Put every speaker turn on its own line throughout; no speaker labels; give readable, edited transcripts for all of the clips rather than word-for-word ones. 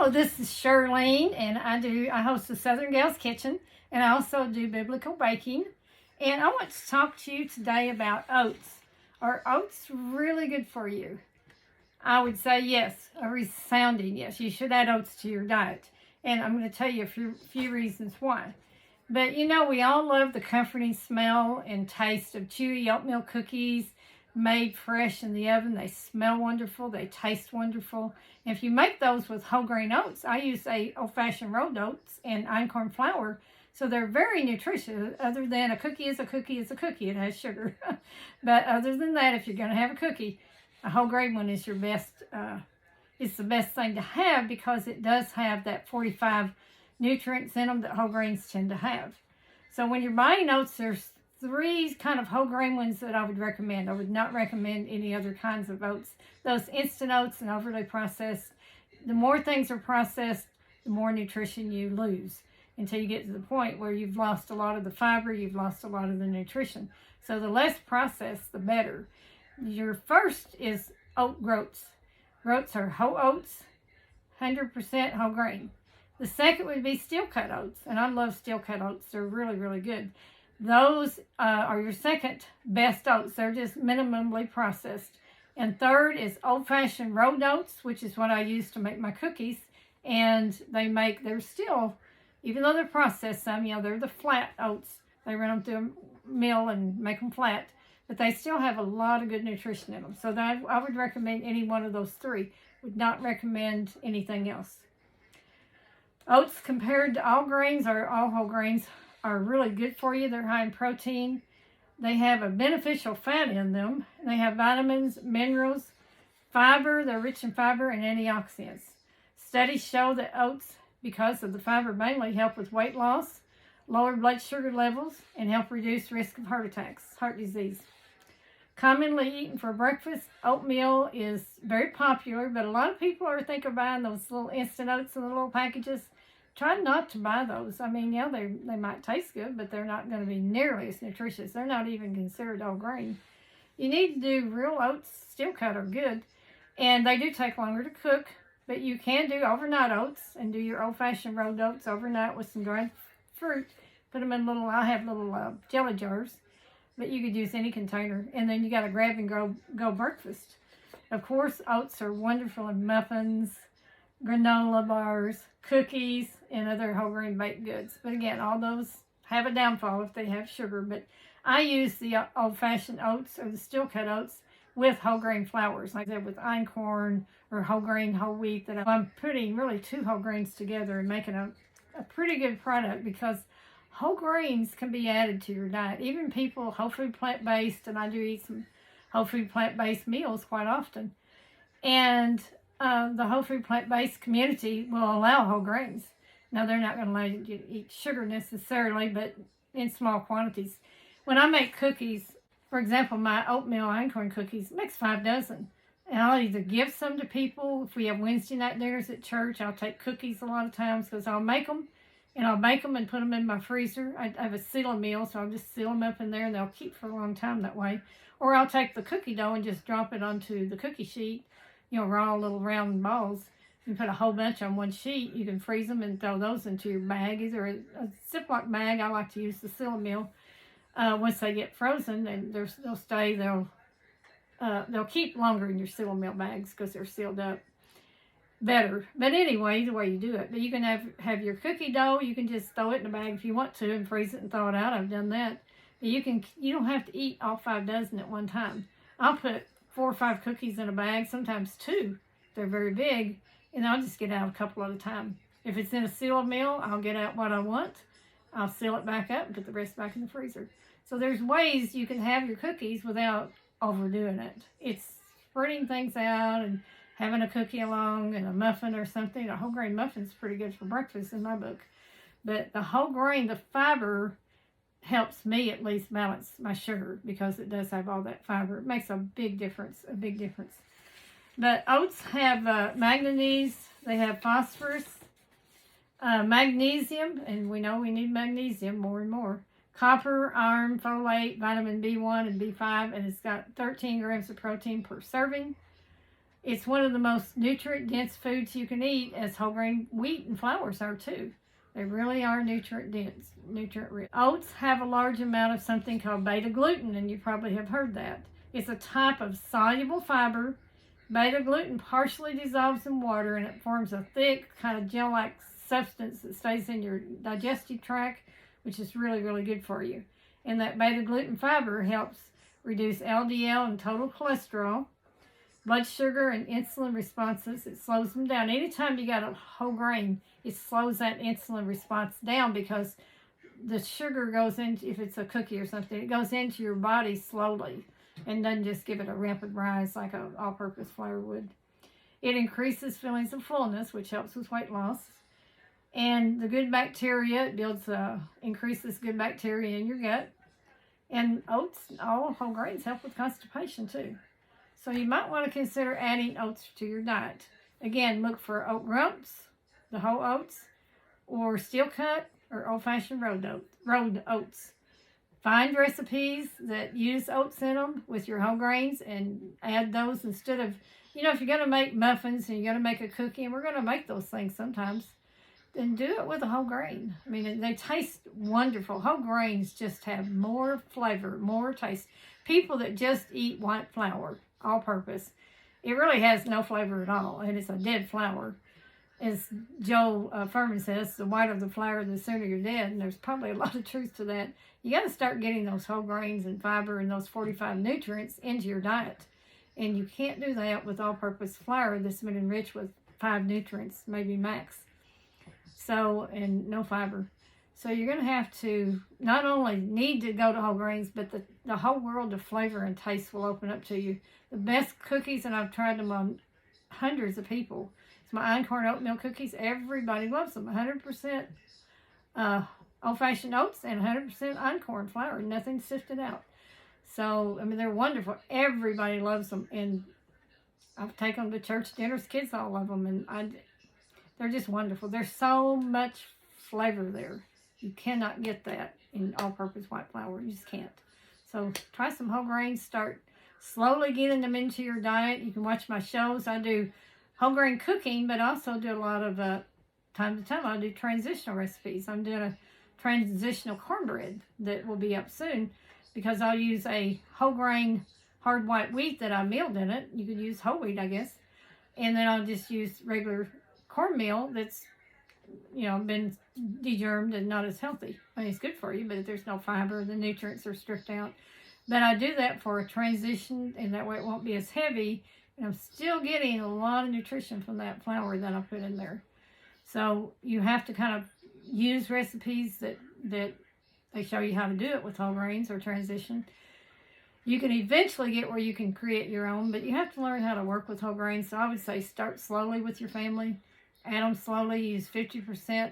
Hello, this is Shirlene, and I host the Southern Gals Kitchen, and I also do biblical baking. And I want to talk to you today about oats. Are oats really good for you? I would say yes, a resounding yes. You should add oats to your diet. And I'm going to tell you a few reasons why. But you know, we all love the comforting smell and taste of chewy oatmeal cookies made fresh in the oven. They smell wonderful. They taste wonderful. And if you make those with whole grain oats, I use old-fashioned rolled oats and einkorn flour. So they're very nutritious. Other than a cookie is a cookie is a cookie. It has sugar. But other than that, if you're going to have a cookie, a whole grain one is your best. It's the best thing to have because it does have that 45 nutrients in them that whole grains tend to have. So when you're buying oats, there's 3 kind of whole grain ones that I would recommend. I would not recommend any other kinds of oats. Those instant oats and overly processed, the more things are processed, the more nutrition you lose until you get to the point where you've lost a lot of the fiber, you've lost a lot of the nutrition. So the less processed, the better. Your first is oat groats. Groats are whole oats, 100% whole grain. The second would be steel cut oats, and I love steel cut oats. They're really, really good. Those are your second best oats. They're just minimally processed. And third is old-fashioned rolled oats, which is what I use to make my cookies. And they're still, even though they're processed some, you know, they're the flat oats. They run them through a mill and make them flat. But they still have a lot of good nutrition in them. So I would recommend any one of those 3. Would not recommend anything else. Oats compared to all grains or all whole grains are really good for you. They're high in protein. They have a beneficial fat in them. They have vitamins, minerals, fiber. They're rich in fiber and antioxidants. Studies show that oats, because of the fiber mainly, help with weight loss, lower blood sugar levels, and help reduce risk of heart attacks, heart disease. Commonly eaten for breakfast, oatmeal is very popular, but a lot of people are thinking of buying those little instant oats in the little packages. Try not to buy those. I mean, yeah, they might taste good, but they're not going to be nearly as nutritious. They're not even considered whole grain. You need to do real oats. Steel cut are good, and they do take longer to cook, but you can do overnight oats and do your old-fashioned rolled oats overnight with some dried fruit. Put them in I have little jelly jars, but you could use any container, and then you got a grab and go breakfast. Of course, oats are wonderful in muffins, granola bars, cookies, and other whole grain baked goods. But again, all those have a downfall if they have sugar. But I use the old-fashioned oats or the steel cut oats with whole grain flours, like I said, with einkorn or whole grain, whole wheat. That I'm putting really 2 whole grains together and making a pretty good product, because whole grains can be added to your diet. Even people whole food plant-based, and I do eat some whole food plant-based meals quite often. And the whole food plant-based community will allow whole grains. Now, they're not going to allow you to eat sugar necessarily, but in small quantities. When I make cookies, for example, my oatmeal einkorn cookies, makes 5 dozen. And I'll either give some to people. If we have Wednesday night dinners at church, I'll take cookies a lot of times, because I'll make them. And I'll bake them and put them in my freezer. I have a seal meal, so I'll just seal them up in there, and they'll keep for a long time that way. Or I'll take the cookie dough and just drop it onto the cookie sheet, you know, raw little round balls. You put a whole bunch on one sheet. You can freeze them and throw those into your bag, either a Ziploc bag. I like to use the seal meal. Once they get frozen, and they'll keep longer in your seal meal bags because they're sealed up better. But anyway, the way you do it. But you can have your cookie dough. You can just throw it in a bag if you want to and freeze it and throw it out. I've done that. But you don't have to eat all 5 dozen at one time. I'll put 4 or 5 cookies in a bag, sometimes 2. They're very big, and I'll just get out a couple at a time. If it's in a sealed meal, I'll get out what I want. I'll seal it back up and put the rest back in the freezer. So there's ways you can have your cookies without overdoing it. It's spreading things out and having a cookie along and a muffin or something. A whole grain muffin's pretty good for breakfast in my book. But the whole grain, the fiber, helps me at least balance my sugar, because it does have all that fiber. It makes a big difference, But oats have manganese, they have phosphorus, magnesium, and we know we need magnesium more and more, copper, iron, folate, vitamin B1 and B5, and it's got 13 grams of protein per serving. It's one of the most nutrient-dense foods you can eat, as whole grain wheat and flours are too. They really are nutrient-dense, nutrient-rich. Oats have a large amount of something called beta-glucan, and you probably have heard that. It's a type of soluble fiber. Beta-glucan partially dissolves in water, and it forms a thick, kind of gel-like substance that stays in your digestive tract, which is really, really good for you. And that beta-glucan fiber helps reduce LDL and total cholesterol, blood sugar, and insulin responses. It slows them down. Anytime you got a whole grain, it slows that insulin response down, because the sugar goes into, if it's a cookie or something, it goes into your body slowly and doesn't just give it a rapid rise like an all-purpose flour would. It increases feelings of fullness, which helps with weight loss. And the good bacteria, it builds, increases good bacteria in your gut. And oats, all whole grains, help with constipation too. So you might want to consider adding oats to your diet. Again, look for oat rumps, the whole oats, or steel cut, or old-fashioned rolled oats. Find recipes that use oats in them with your whole grains and add those instead of, if you're going to make muffins and you're going to make a cookie, and we're going to make those things sometimes, then do it with a whole grain. I mean, they taste wonderful. Whole grains just have more flavor, more taste. People that just eat white flour, all-purpose, it really has no flavor at all, and it's a dead flour. As Joel Furman says, the whiter the flour, the sooner you're dead, and there's probably a lot of truth to that. You got to start getting those whole grains and fiber and those 45 nutrients into your diet, and you can't do that with all-purpose flour that's been enriched with 5 nutrients, maybe max. So, and no fiber. So you're going to have to not only need to go to whole grains, but the whole world of flavor and taste will open up to you. The best cookies, and I've tried them on hundreds of people. It's my einkorn oatmeal cookies. Everybody loves them. 100% old-fashioned oats and 100% einkorn flour. Nothing sifted out. So, I mean, they're wonderful. Everybody loves them. And I've taken them to church dinners. Kids all love them. And they're just wonderful. There's so much flavor there. You cannot get that in all-purpose white flour. You just can't. So try some whole grains. Start slowly getting them into your diet. You can watch my shows. I do whole grain cooking, but also do a lot of, time to time, I do transitional recipes. I'm doing a transitional cornbread that will be up soon, because I'll use a whole grain hard white wheat that I milled in it. You could use whole wheat, I guess. And then I'll just use regular cornmeal that's, been degermed and not as healthy. I mean, it's good for you, but there's no fiber. The nutrients are stripped out. But I do that for a transition, and that way it won't be as heavy. And I'm still getting a lot of nutrition from that flour that I put in there. So you have to kind of use recipes that they show you how to do it with whole grains or transition. You can eventually get where you can create your own, but you have to learn how to work with whole grains. So I would say start slowly with your family. Add them slowly. Use 50%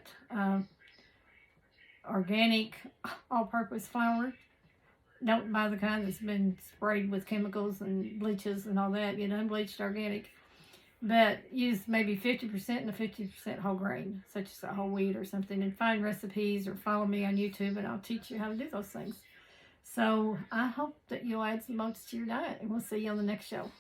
organic all-purpose flour. Don't buy the kind that's been sprayed with chemicals and bleaches and all that. Get unbleached organic. But use maybe 50% and a 50% whole grain, such as a whole wheat or something. And find recipes or follow me on YouTube, and I'll teach you how to do those things. So I hope that you'll add some oats to your diet, and we'll see you on the next show.